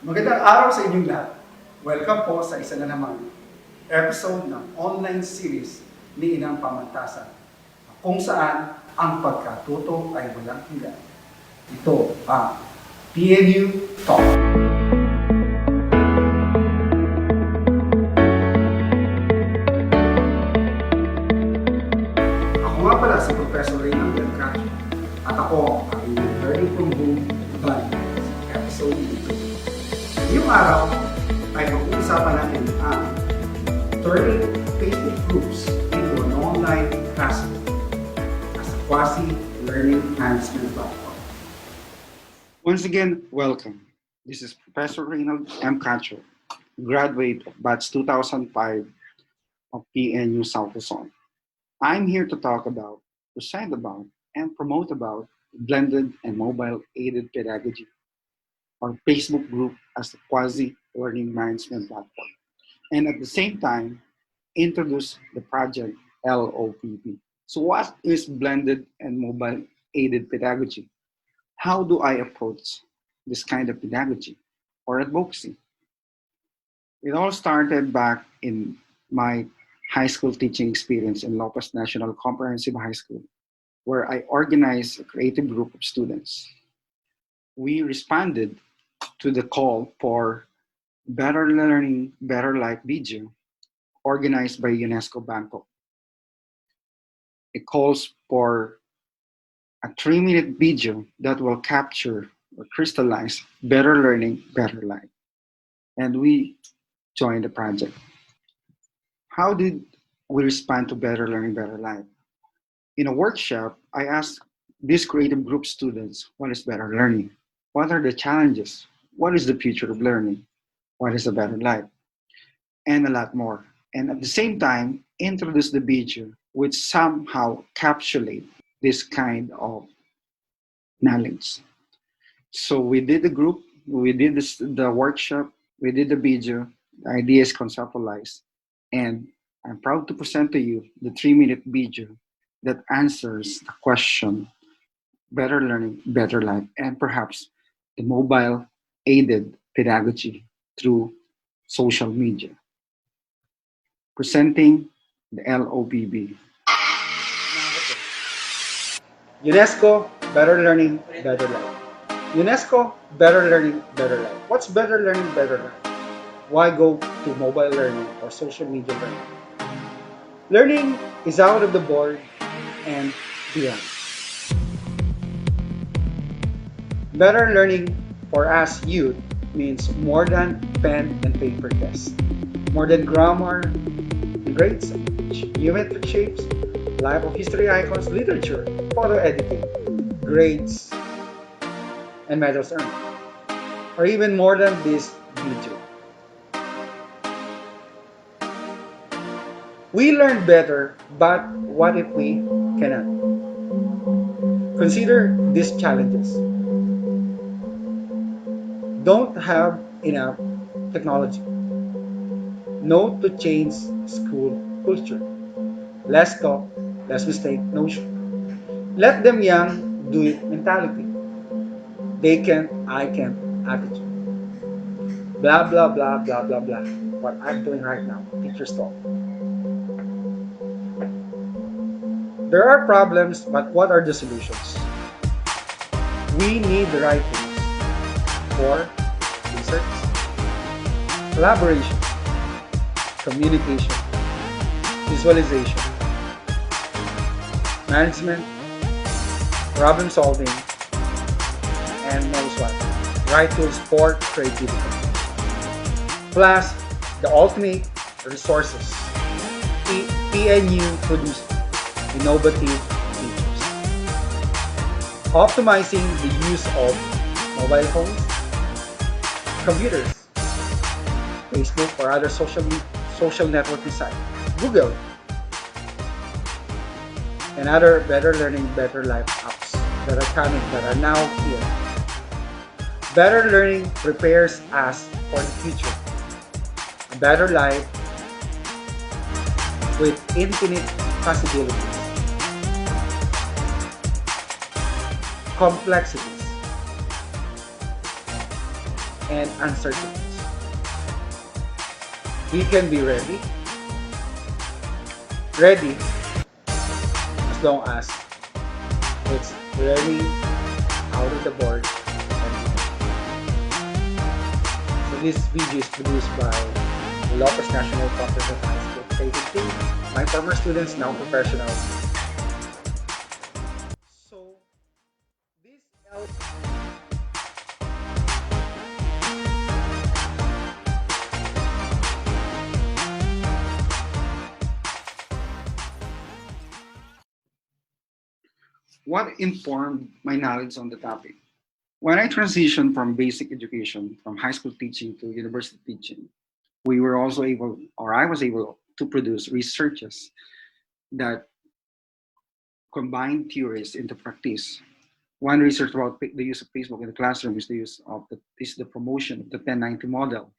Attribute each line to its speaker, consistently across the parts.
Speaker 1: Magandang araw sa inyong lahat. Welcome po sa isa na namang episode ng online series ni Inang Pamantasan, kung saan ang pagkatuto ay walang hanggan. Ito ang PNU Talk. Ako nga pala si Professor Reynald and Cacho, at ako ang inyong learning from home guide sa episode nito. Ngayong araw ay mag-uusapan natin ang turning Facebook groups into an online classroom as a quasi-learning management platform. Once again, welcome. This is Professor Reynald M. Cacho, graduate of batch 2005 of PNU South Luzon. I'm here to talk about, present about, and promote about blended and mobile-aided pedagogy, or Facebook group as a quasi-learning management platform, and at the same time, introduce the project LOPB. So what is blended and mobile-aided pedagogy? How do I approach this kind of pedagogy or advocacy? It all started back in my high school teaching experience in Lopez National Comprehensive High School, where I organized a creative group of students. We responded to the call for Better Learning, Better Life video organized by UNESCO Bangkok. It calls for a 3-minute video that will capture or crystallize better learning, better life. And we joined the project. How did we respond to better learning, better life? In a workshop, I asked these creative group students, what is better learning? What are the challenges? What is the future of learning? What is a better life? And a lot more. And at the same time, introduce the video which somehow encapsulate this kind of knowledge. So we did the group, we did the workshop, we did the video, the idea is conceptualized, and I'm proud to present to you the 3-minute video that answers the question, better learning, better life, and perhaps the mobile aided pedagogy through social media. Presenting the LOPB. UNESCO, Better Learning, Better Life. UNESCO, Better Learning, Better Life. What's better learning, better life? Why go to mobile learning or social media learning? Learning is out of the board and beyond. Better learning for us youth means more than pen and paper tests, more than grammar, grades, geometric shapes, life of history icons, literature, photo editing, grades, and medals earned, or even more than this video. We learn better, but what if we cannot? Consider these challenges. Don't have enough technology. No to change school culture. Less talk, less mistake notion. Let them young do it mentality. They can, I can attitude. Blah, blah, blah, blah, blah, blah. What I'm doing right now, teacher's talk. There are problems, but what are the solutions? We need the right tools for research, collaboration, communication, visualization, management, problem solving, and most what? Right tools for creativity. Plus, the ultimate resources. PNU produces innovative features. Optimizing the use of mobile phones, computers, Facebook or other social networking sites, Google, and other better learning, better life apps that are coming, that are now here. Better learning prepares us for the future. A better life with infinite possibilities. Complexities.
Speaker 2: and uncertainties. He can be ready as long as it's ready out of the board and so this video is produced by the Lopez National Comprehensive High School Pedagogy, my former students, now professionals. So this
Speaker 1: What informed my knowledge on the topic? When I transitioned from basic education, from high school teaching to university teaching, we were also able, or I was able to produce researches that combine theories into practice. One research about the use of Facebook in the classroom is the promotion of the 1090 model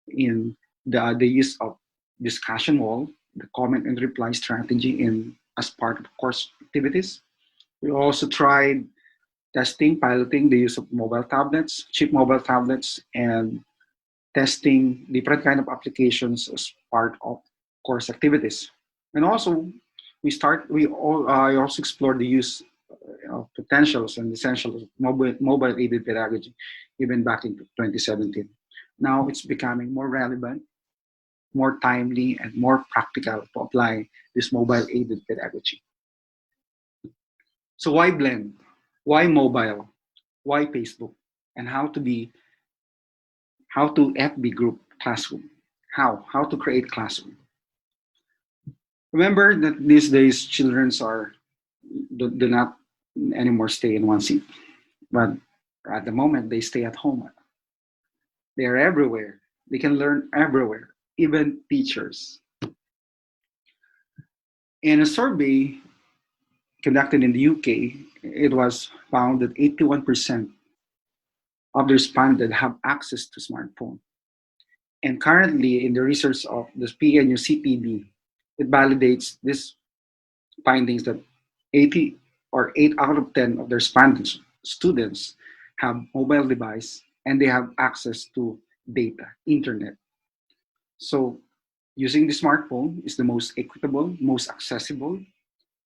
Speaker 1: in the use of discussion wall, the comment and reply strategy in as part of course activities. We also tried testing, piloting the use of mobile tablets, cheap mobile tablets, and testing different kind of applications as part of course activities. And also, I also explored the use of potentials and essentials of mobile aided pedagogy, even back in 2017. Now it's becoming more relevant, more timely, and more practical to apply this mobile aided pedagogy. So why blend? Why mobile? Why Facebook? And how to FB group classroom? How to create classroom? Remember that these days do not anymore stay in one seat, but at the moment they stay at home. They are everywhere. They can learn everywhere, even teachers. In a survey conducted in the UK, it was found that 81% of the respondents have access to smartphone. And currently, in the research of the PNU CPD, it validates these findings that 80 or 8 out of 10 of the respondents students have mobile device and they have access to data, internet. So using the smartphone is the most equitable, most accessible,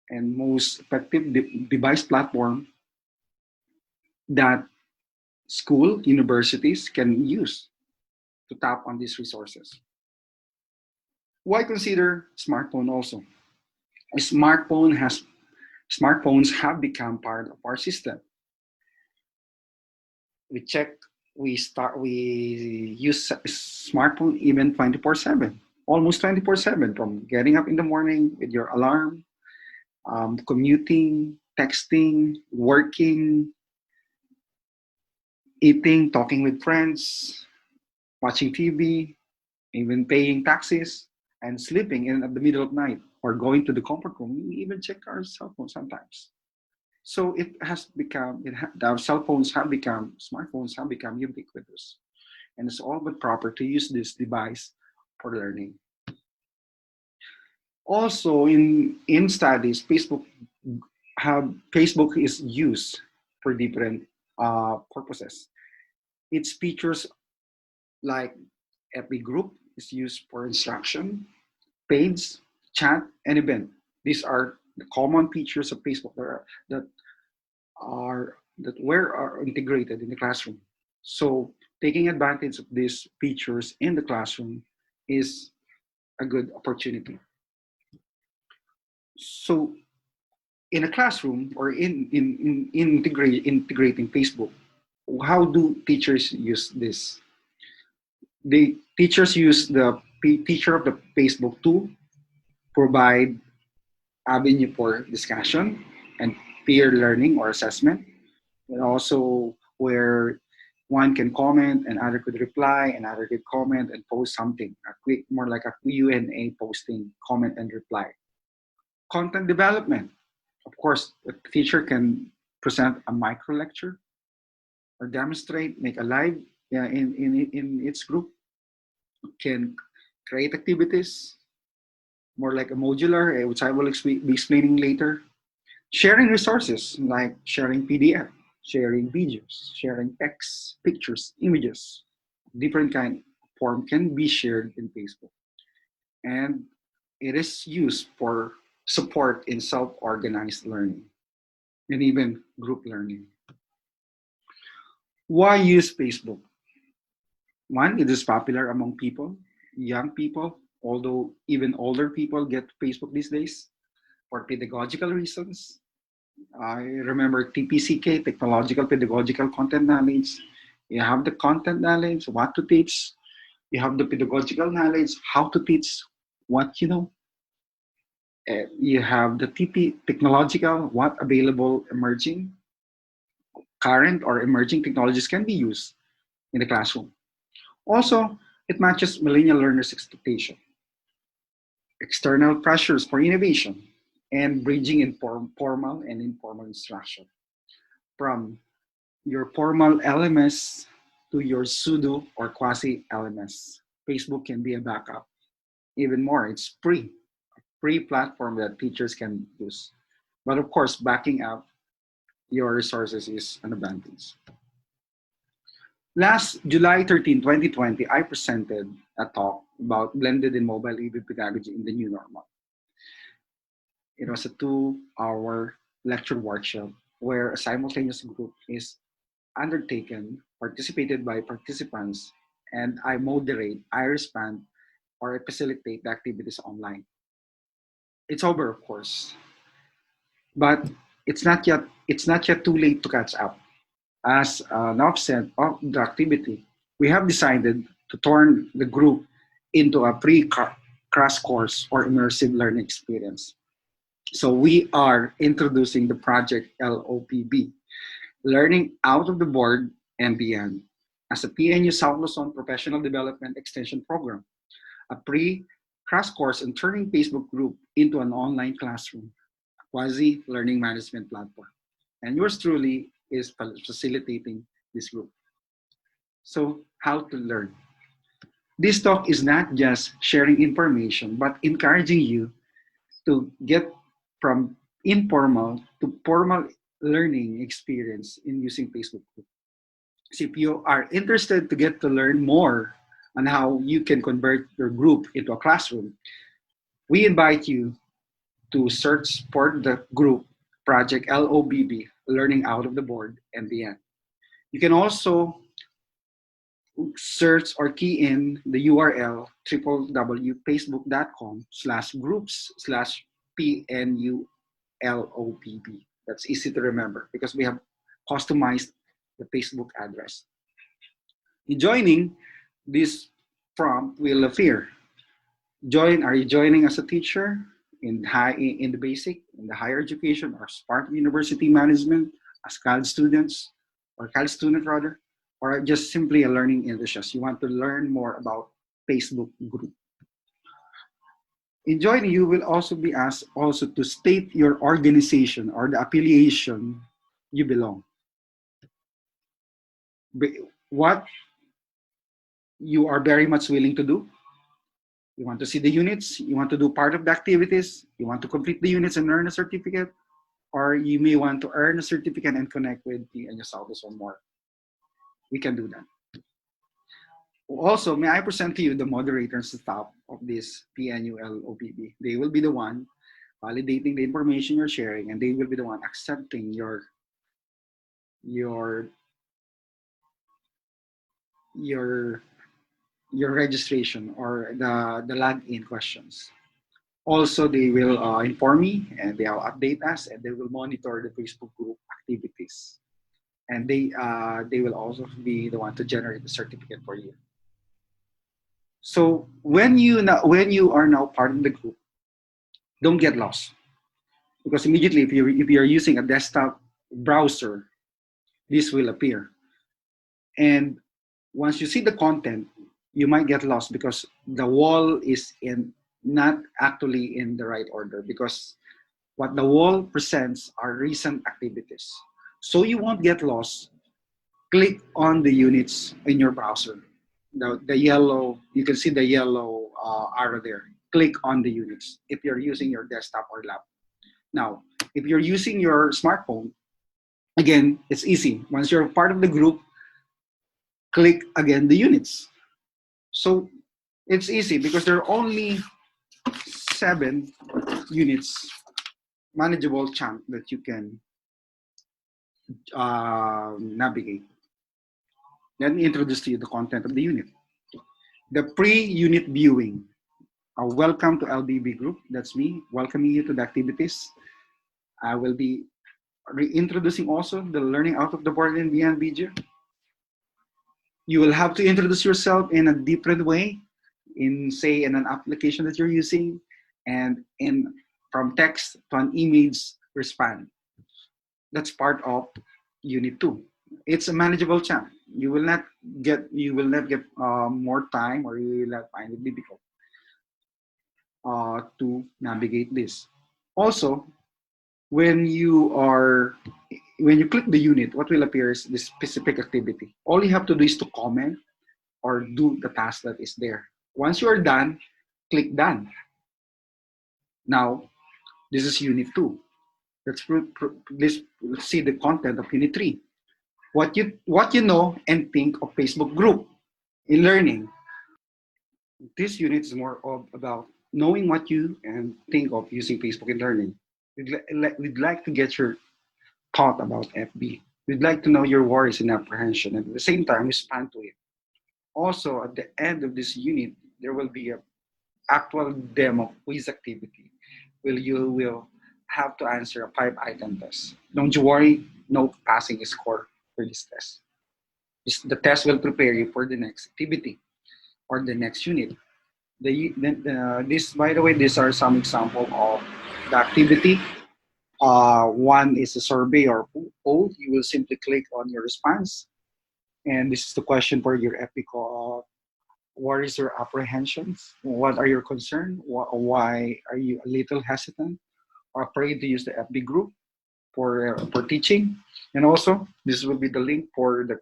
Speaker 1: and most effective device platform that school, universities can use to tap on these resources. Why consider smartphone also? A smartphones have become part of our system. We check, we use smartphone even 24/7, almost 24/7, from getting up in the morning with your alarm, commuting, texting, working, eating, talking with friends, watching TV, even paying taxes, and sleeping in at the middle of night or going to the comfort room. We even check our cell phone sometimes. So it has become, our cell phones have become, smartphones have become ubiquitous. And it's all but proper to use this device for learning. Also, in studies, Facebook is used for different purposes. Its features like FB group is used for instruction, page, chat, and event. These are the common features of Facebook that are integrated in the classroom. So taking advantage of these features in the classroom is a good opportunity. So in a classroom or integrating Facebook, how do teachers use this? The teachers use the teacher of the Facebook to provide avenue for discussion and peer learning or assessment, and also where one can comment and other could reply and other could comment and post something, a quick, more like a Q&A posting, comment and reply. Content development. Of course, the teacher can present a micro lecture or demonstrate, make a live in its group, can create activities, more like a modular, which I will be explaining later. Sharing resources like sharing PDF, sharing videos, sharing text, pictures, images. different kind of form can be shared in Facebook. And it is used for support in self-organized learning and even group learning. Why use Facebook? One, it is popular among people, young people, although even older people get Facebook these days for pedagogical reasons. I remember TPCK, Technological Pedagogical Content Knowledge. You have the content knowledge, what to teach. You have the pedagogical knowledge, how to teach what you know. You have the technological, what available emerging, current or emerging technologies can be used in the classroom. Also, it matches millennial learners' expectation, external pressures for innovation, and bridging formal and informal instruction. From your formal LMS to your pseudo or quasi LMS, Facebook can be a backup. Even more, it's free platform that teachers can use. But of course, backing up your resources is an advantage. Last July 13, 2020, I presented a talk about blended and mobile EV pedagogy in the new normal. It was a 2-hour lecture workshop where a simultaneous group is undertaken, participated by participants, and I moderate, I respond, or I facilitate the activities online. It's over, of course, but it's not yet too late to catch up. As an offset of the activity, we have decided to turn the group into a crash course or immersive learning experience. So we are introducing the project LOPB, Learning Out of the Board and Beyond, as a PNU South Luzon Professional Development Extension Program, a crash course in turning Facebook group into an online classroom, a quasi learning management platform. And yours truly is facilitating this group. So how to learn? This talk is not just sharing information, but encouraging you to get from informal to formal learning experience in using Facebook group. So if you are interested to get to learn more on how you can convert your group into a classroom, we invite you to search for the group project LOBB, Learning Out of the Board and Beyond. You can also search or key in the URL www.facebook.com/groups/PNULOPB. That's easy to remember because we have customized the Facebook address. In joining, this prompt will appear. Are you joining as a teacher in the basic, in the higher education, or as part of university management, as college students, or college student rather, or just simply a learning enthusiast? You want to learn more about Facebook group. In joining, you will also be asked also to state your organization or the affiliation you belong. What you are very much willing to do. You want to see the units, you want to do part of the activities, you want to complete the units and earn a certificate, or you may want to earn a certificate and connect with PNU South Luzon more. We can do that. Also, may I present to you the moderators staff of this PNU LOPB. They will be the one validating the information you're sharing, and they will be the one accepting your registration or the login questions. Also, they will inform me and they'll update us and they will monitor the Facebook group activities. And they will also be the one to generate the certificate for you. So when you are now part of the group, don't get lost, because immediately if you're using a desktop browser, this will appear. And once you see the content, you might get lost because the wall is not actually in the right order, because what the wall presents are recent activities. So you won't get lost. Click on the units in your browser. The yellow, you can see the yellow arrow there. Click on the units if you're using your desktop or laptop. Now, if you're using your smartphone, again, it's easy. Once you're part of the group, click again the units. So it's easy because there are only 7 units, manageable chunk that you can navigate. Let me introduce to you the content of the unit. The pre-unit viewing. Welcome to LBB group. That's me welcoming you to the activities. I will be reintroducing also the learning out of the board and beyond video. You will have to introduce yourself in a different way, in say in an application that you're using, and in from text to an image respond. That's part of unit 2. It's a manageable chunk. You will not get more time, or you will not find it difficult to navigate this. Also, when you click the unit, what will appear is this specific activity. All you have to do is to comment or do the task that is there. Once you are done, click done. Now, this is unit 2. Let's see the content of unit 3. What you know and think of Facebook group in learning. This unit is more about knowing what you and think of using Facebook in learning. We'd like to get your thought about FB. We'd like to know your worries and apprehension, and at the same time respond to it. Also, at the end of this unit, there will be an actual demo quiz activity where you will have to answer a 5-item test. Don't you worry, no passing score for this test. The test will prepare you for the next activity or the next unit. By the way, these are some example of the activity. One is a survey or poll. You will simply click on your response. And this is the question for your epic. What is your apprehensions? What are your concerns? Why are you a little hesitant or afraid to use the FB group for teaching? And also, this will be the link for the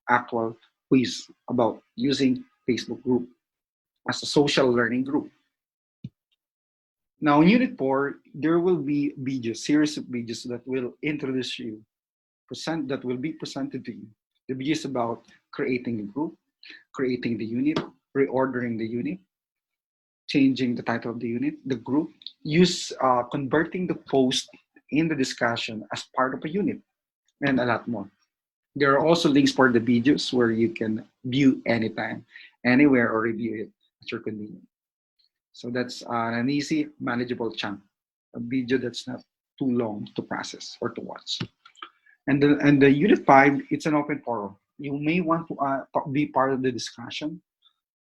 Speaker 1: actual quiz about using Facebook group as a social learning group. Now, in Unit 4, there will be videos, series of videos that will introduce you, that will be presented to you. The videos about creating a group, creating the unit, reordering the unit, changing the title of the unit, the group, converting the post in the discussion as part of a unit, and a lot more. There are also links for the videos where you can view anytime, anywhere, or review it at your convenience. So that's an easy, manageable chunk, a video that's not too long to process or to watch. And the Unit 5, it's an open forum. You may want to be part of the discussion,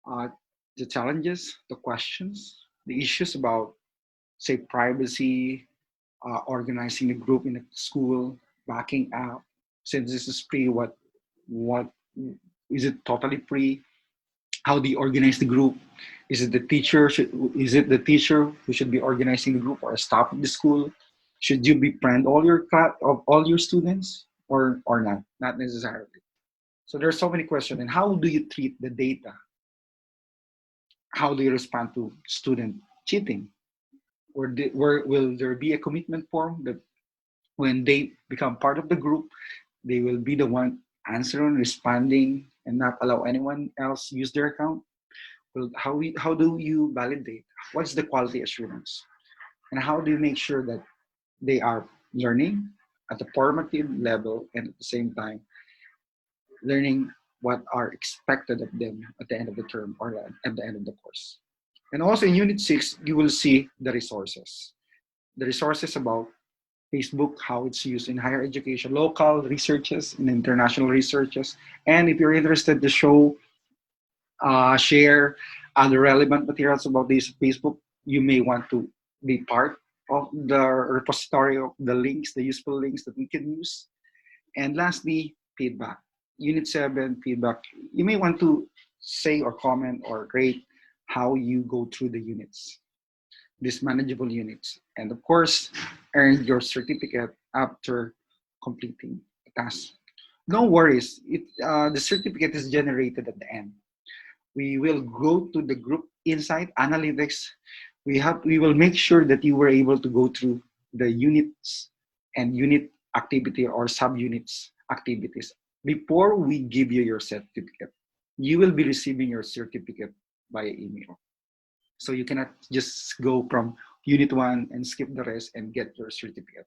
Speaker 1: the challenges, the questions, the issues about, say, privacy, organizing a group in a school, backing up. Since this is free, what is it totally free? How do you organize the group? Is it the teacher who should be organizing the group, or a staff of the school? Should you befriend all your students or not? Not necessarily. So there's so many questions. And how do you treat the data? How do you respond to student cheating? Or will there be a commitment form that when they become part of the group, they will be the one answering, responding, and not allow anyone else use their account? Well, how do you validate? What's the quality assurance? And how do you make sure that they are learning at a formative level and at the same time learning what are expected of them at the end of the term or at the end of the course? And also in Unit 6, you will see the resources. The resources about Facebook, how it's used in higher education, local researches and international researches. And if you're interested to share other relevant materials about this Facebook, you may want to be part of the repository of the links, the useful links that we can use. And lastly, feedback. Unit 7, feedback. You may want to say or comment or rate how you go through the units, these manageable units. And of course, earn your certificate after completing the task. No worries, the certificate is generated at the end. We will go to the group insight analytics. We will make sure that you were able to go through the units and unit activity or subunits activities
Speaker 3: before we give you your certificate, you will be receiving your certificate via email. So you cannot just go from Unit 1 and skip the rest and get your certificate.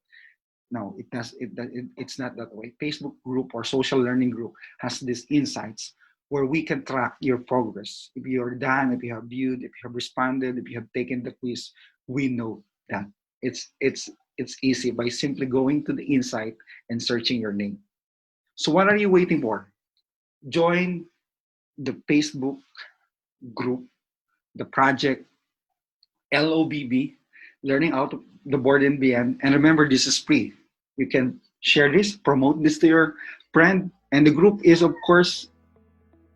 Speaker 3: No, it's not that way. Facebook group or social learning group has these insights where we can track your progress. If you're done, if you have viewed, if you have responded, if you have taken the quiz, we know that. It's easy by simply going to the insight and searching your name. So what are you waiting for? Join the Facebook group, the project LOPB, Learning Out of the Board and Beyond. And remember, this is free. You can share this, promote this to your friend. And the group is, of course,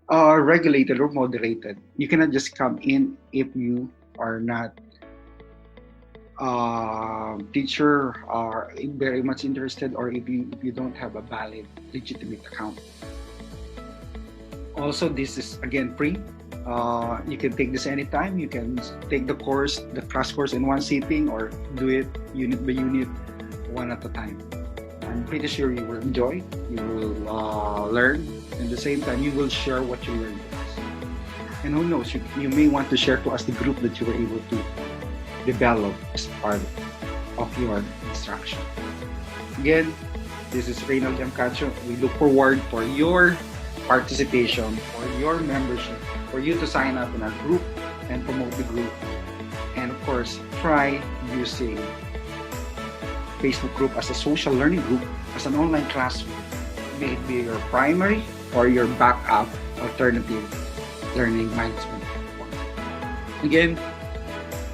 Speaker 3: regulated or moderated. You cannot just come in if you are not teacher are very much interested, or if you don't have a valid legitimate account. Also, this is again free. You can take this anytime. You can take the crash course in one sitting, or do it unit by unit, one at a time. I'm pretty sure you will enjoy, you will learn, and at the same time you will share what you learned with us. And who knows, you may want to share to us the group that you were able to develop as part of your instruction. Again, this is Reynald and Cacho. We look forward for your participation, for your membership, for you to sign up in our group and promote the group. And of course, try using Facebook group as a social learning group, as an online classroom, may it be your primary or your backup alternative learning management. Again,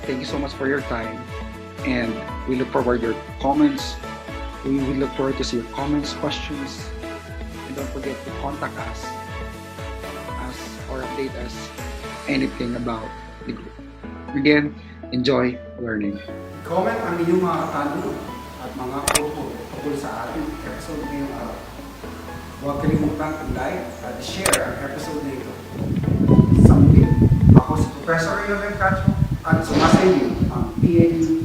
Speaker 3: thank you so much for your time, and we look forward to your comments. We will look forward to see your comments, questions, and don't forget to contact us or update us anything about the group. Again, enjoy learning.
Speaker 1: Comment ang inyong mga katanungan at mga propo tungkol sa ating episode ngayong araw. Huwag kalimutang i-like at share ang episode na ito. Sa muli, ako si Professor Reynald Cacho at sumasa inyo ang PNU